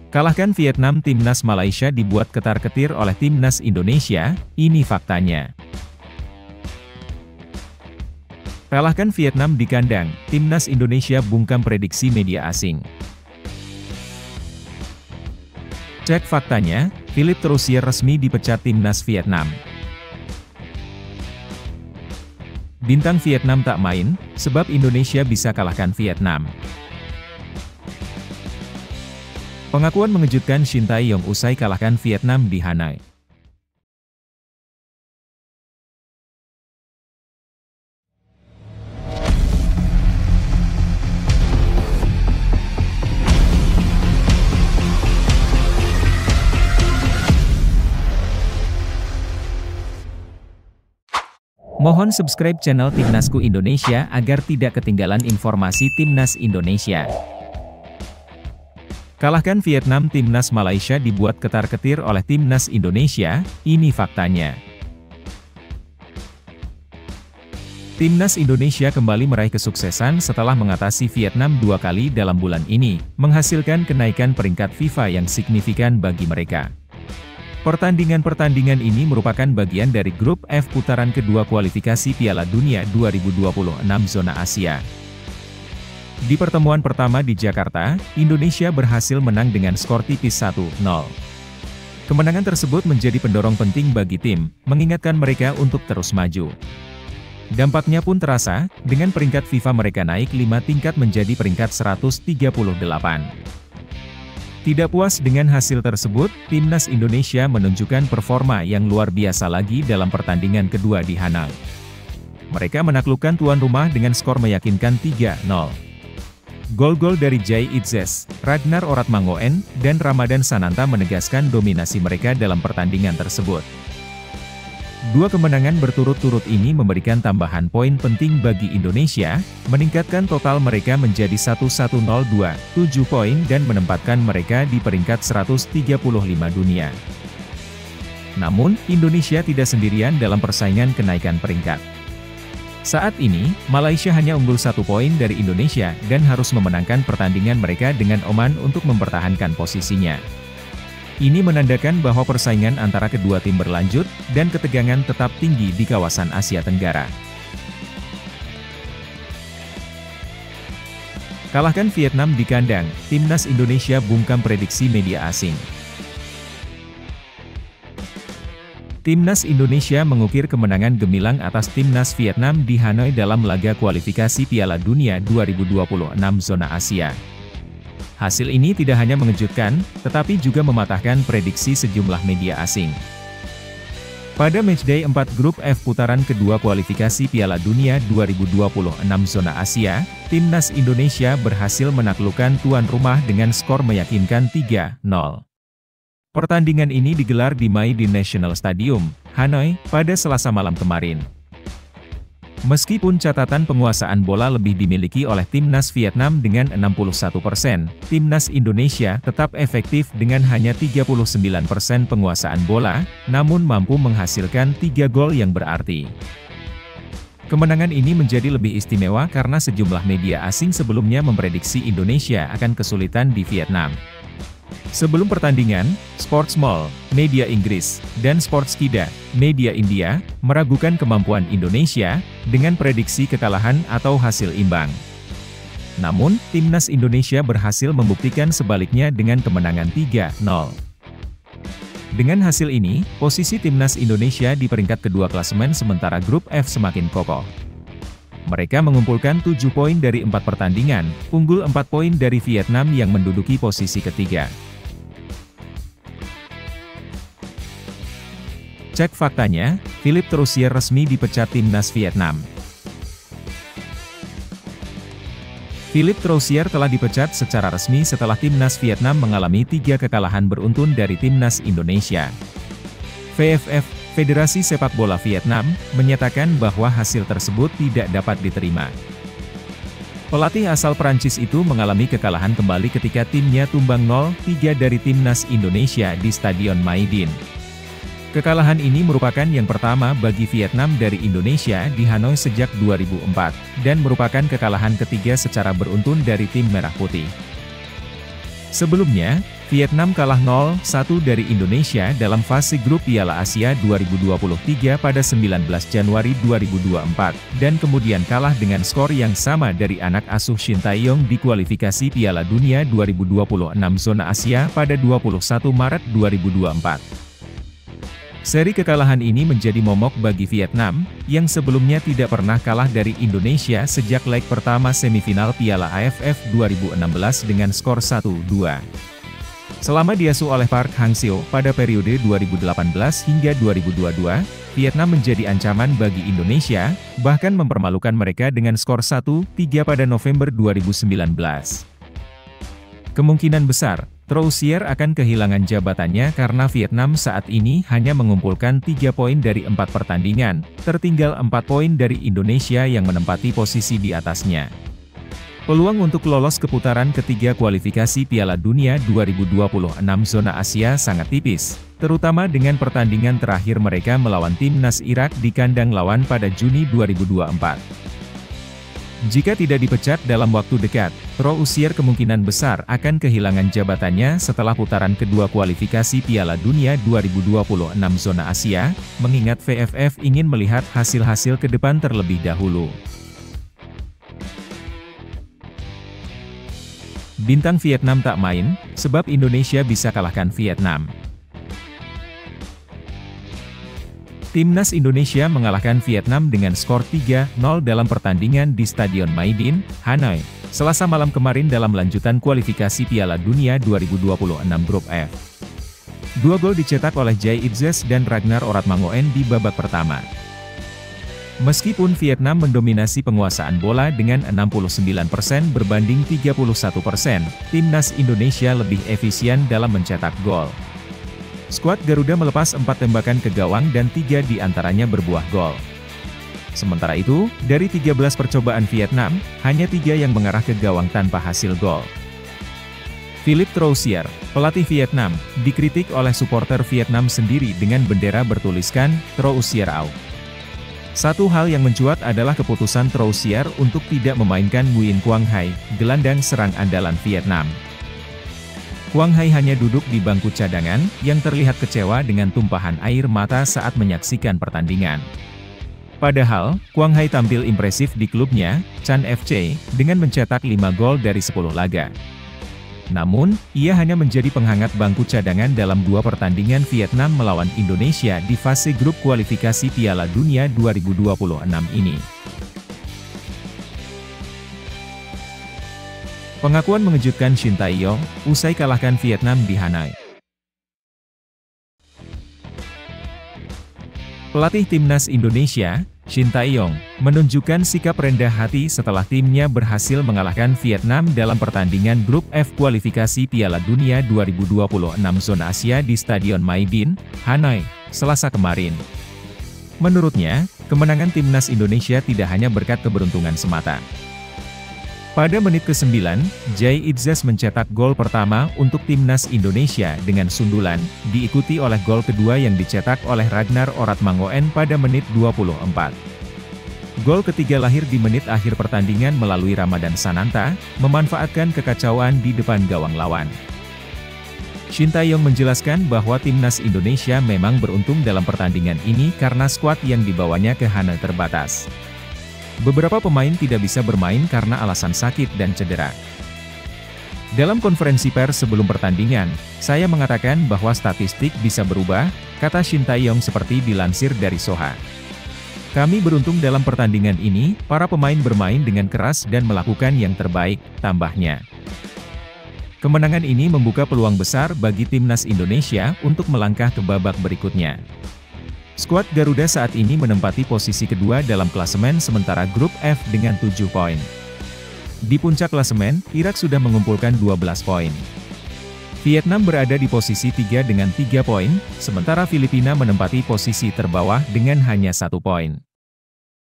Kalahkan Vietnam, timnas Malaysia dibuat ketar-ketir oleh timnas Indonesia, ini faktanya. Kalahkan Vietnam di kandang, timnas Indonesia bungkam prediksi media asing. Cek faktanya, Philippe Troussier resmi dipecat timnas Vietnam. Bintang Vietnam tak main, sebab Indonesia bisa kalahkan Vietnam. Pengakuan mengejutkan Shin Tae-yong usai kalahkan Vietnam di Hanoi. Mohon subscribe channel Timnasku Indonesia agar tidak ketinggalan informasi Timnas Indonesia. Kalahkan Vietnam, timnas Malaysia dibuat ketar-ketir oleh timnas Indonesia, ini faktanya. Timnas Indonesia kembali meraih kesuksesan setelah mengatasi Vietnam 2 kali dalam bulan ini, menghasilkan kenaikan peringkat FIFA yang signifikan bagi mereka. Pertandingan-pertandingan ini merupakan bagian dari grup F putaran kedua kualifikasi Piala Dunia 2026 zona Asia. Di pertemuan pertama di Jakarta, Indonesia berhasil menang dengan skor tipis 1-0. Kemenangan tersebut menjadi pendorong penting bagi tim, mengingatkan mereka untuk terus maju. Dampaknya pun terasa, dengan peringkat FIFA mereka naik 5 tingkat menjadi peringkat 138. Tidak puas dengan hasil tersebut, timnas Indonesia menunjukkan performa yang luar biasa lagi dalam pertandingan kedua di Hanoi. Mereka menaklukkan tuan rumah dengan skor meyakinkan 3-0. Gol-gol dari Jay Itzes, Ragnar Oratmangoen, dan Ramadan Sananta menegaskan dominasi mereka dalam pertandingan tersebut. Dua kemenangan berturut-turut ini memberikan tambahan poin penting bagi Indonesia, meningkatkan total mereka menjadi 1102, 7 poin dan menempatkan mereka di peringkat 135 dunia. Namun, Indonesia tidak sendirian dalam persaingan kenaikan peringkat. Saat ini, Malaysia hanya unggul 1 poin dari Indonesia dan harus memenangkan pertandingan mereka dengan Oman untuk mempertahankan posisinya. Ini menandakan bahwa persaingan antara kedua tim berlanjut, dan ketegangan tetap tinggi di kawasan Asia Tenggara. Kalahkan Vietnam di kandang, timnas Indonesia bungkam prediksi media asing. Timnas Indonesia mengukir kemenangan gemilang atas timnas Vietnam di Hanoi dalam laga kualifikasi Piala Dunia 2026 zona Asia. Hasil ini tidak hanya mengejutkan, tetapi juga mematahkan prediksi sejumlah media asing. Pada matchday 4 grup F putaran kedua kualifikasi Piala Dunia 2026 zona Asia, timnas Indonesia berhasil menaklukkan tuan rumah dengan skor meyakinkan 3-0. Pertandingan ini digelar di Maidin National Stadium, Hanoi, pada Selasa malam kemarin. Meskipun catatan penguasaan bola lebih dimiliki oleh timnas Vietnam dengan 61%, timnas Indonesia tetap efektif dengan hanya 39% penguasaan bola, namun mampu menghasilkan 3 gol yang berarti. Kemenangan ini menjadi lebih istimewa karena sejumlah media asing sebelumnya memprediksi Indonesia akan kesulitan di Vietnam. Sebelum pertandingan, Sportsmall, media Inggris, dan Sportskida, media India, meragukan kemampuan Indonesia, dengan prediksi kekalahan atau hasil imbang. Namun, timnas Indonesia berhasil membuktikan sebaliknya dengan kemenangan 3-0. Dengan hasil ini, posisi timnas Indonesia di peringkat kedua klasemen sementara grup F semakin kokoh. Mereka mengumpulkan 7 poin dari 4 pertandingan, unggul 4 poin dari Vietnam yang menduduki posisi ketiga. Cek faktanya, Philippe Troussier resmi dipecat timnas Vietnam. Philippe Troussier telah dipecat secara resmi setelah timnas Vietnam mengalami 3 kekalahan beruntun dari timnas Indonesia. VFF, Federasi Sepak Bola Vietnam, menyatakan bahwa hasil tersebut tidak dapat diterima. Pelatih asal Prancis itu mengalami kekalahan kembali ketika timnya tumbang 0-3 dari timnas Indonesia di Stadion Maidin. Kekalahan ini merupakan yang pertama bagi Vietnam dari Indonesia di Hanoi sejak 2004, dan merupakan kekalahan ketiga secara beruntun dari tim Merah Putih. Sebelumnya, Vietnam kalah 0-1 dari Indonesia dalam fase grup Piala Asia 2023 pada 19 Januari 2024, dan kemudian kalah dengan skor yang sama dari anak asuh Shin Tae-yong di kualifikasi Piala Dunia 2026 zona Asia pada 21 Maret 2024. Seri kekalahan ini menjadi momok bagi Vietnam, yang sebelumnya tidak pernah kalah dari Indonesia sejak leg pertama semifinal Piala AFF 2016 dengan skor 1-2. Selama diasuh oleh Park Hang-seo pada periode 2018 hingga 2022, Vietnam menjadi ancaman bagi Indonesia, bahkan mempermalukan mereka dengan skor 1-3 pada November 2019. Kemungkinan besar, Troussier akan kehilangan jabatannya karena Vietnam saat ini hanya mengumpulkan 3 poin dari 4 pertandingan, tertinggal 4 poin dari Indonesia yang menempati posisi di atasnya. Peluang untuk lolos ke putaran ketiga kualifikasi Piala Dunia 2026 zona Asia sangat tipis, terutama dengan pertandingan terakhir mereka melawan timnas Irak di kandang lawan pada Juni 2024. Jika tidak dipecat dalam waktu dekat, Troussier kemungkinan besar akan kehilangan jabatannya setelah putaran kedua kualifikasi Piala Dunia 2026 zona Asia, mengingat VFF ingin melihat hasil-hasil ke depan terlebih dahulu. Bintang Vietnam tak main, sebab Indonesia bisa kalahkan Vietnam. Timnas Indonesia mengalahkan Vietnam dengan skor 3-0 dalam pertandingan di Stadion Mai Dinh, Hanoi, Selasa malam kemarin dalam lanjutan kualifikasi Piala Dunia 2026 Grup F. 2 gol dicetak oleh Jay Itzes dan Ragnar Oratmangoen di babak pertama. Meskipun Vietnam mendominasi penguasaan bola dengan 69% berbanding 31%, timnas Indonesia lebih efisien dalam mencetak gol. Skuad Garuda melepas 4 tembakan ke gawang dan 3 diantaranya berbuah gol. Sementara itu, dari 13 percobaan Vietnam, hanya 3 yang mengarah ke gawang tanpa hasil gol. Philippe Troussier, pelatih Vietnam, dikritik oleh supporter Vietnam sendiri dengan bendera bertuliskan Troussier out. Satu hal yang mencuat adalah keputusan Troussier untuk tidak memainkan Nguyen Quang Hai, gelandang serang andalan Vietnam. Quang Hai hanya duduk di bangku cadangan, yang terlihat kecewa dengan tumpahan air mata saat menyaksikan pertandingan. Padahal, Quang Hai tampil impresif di klubnya, Chan FC, dengan mencetak 5 gol dari 10 laga. Namun, ia hanya menjadi penghangat bangku cadangan dalam 2 pertandingan Vietnam melawan Indonesia di fase grup kualifikasi Piala Dunia 2026 ini. Pengakuan mengejutkan Shin Tae-yong, usai kalahkan Vietnam di Hanoi. Pelatih timnas Indonesia, Shin Tae-yong, menunjukkan sikap rendah hati setelah timnya berhasil mengalahkan Vietnam dalam pertandingan Grup F kualifikasi Piala Dunia 2026 zona Asia di Stadion Mai Dinh, Hanoi, Selasa kemarin. Menurutnya, kemenangan timnas Indonesia tidak hanya berkat keberuntungan semata. Pada menit ke-9, Jay Itzes mencetak gol pertama untuk timnas Indonesia dengan sundulan, diikuti oleh gol kedua yang dicetak oleh Ragnar Oratmangoen pada menit 24. Gol ketiga lahir di menit akhir pertandingan melalui Ramadan Sananta, memanfaatkan kekacauan di depan gawang lawan. Shin Tae-yong menjelaskan bahwa timnas Indonesia memang beruntung dalam pertandingan ini karena skuad yang dibawanya ke Hanoi terbatas. Beberapa pemain tidak bisa bermain karena alasan sakit dan cedera. Dalam konferensi pers sebelum pertandingan, saya mengatakan bahwa statistik bisa berubah, kata Shin Tae-yong seperti dilansir dari Soha. Kami beruntung dalam pertandingan ini, para pemain bermain dengan keras dan melakukan yang terbaik, tambahnya. Kemenangan ini membuka peluang besar bagi timnas Indonesia untuk melangkah ke babak berikutnya. Skuad Garuda saat ini menempati posisi kedua dalam klasemen sementara Grup F dengan 7 poin. Di puncak klasemen, Irak sudah mengumpulkan 12 poin. Vietnam berada di posisi 3 dengan 3 poin, sementara Filipina menempati posisi terbawah dengan hanya 1 poin.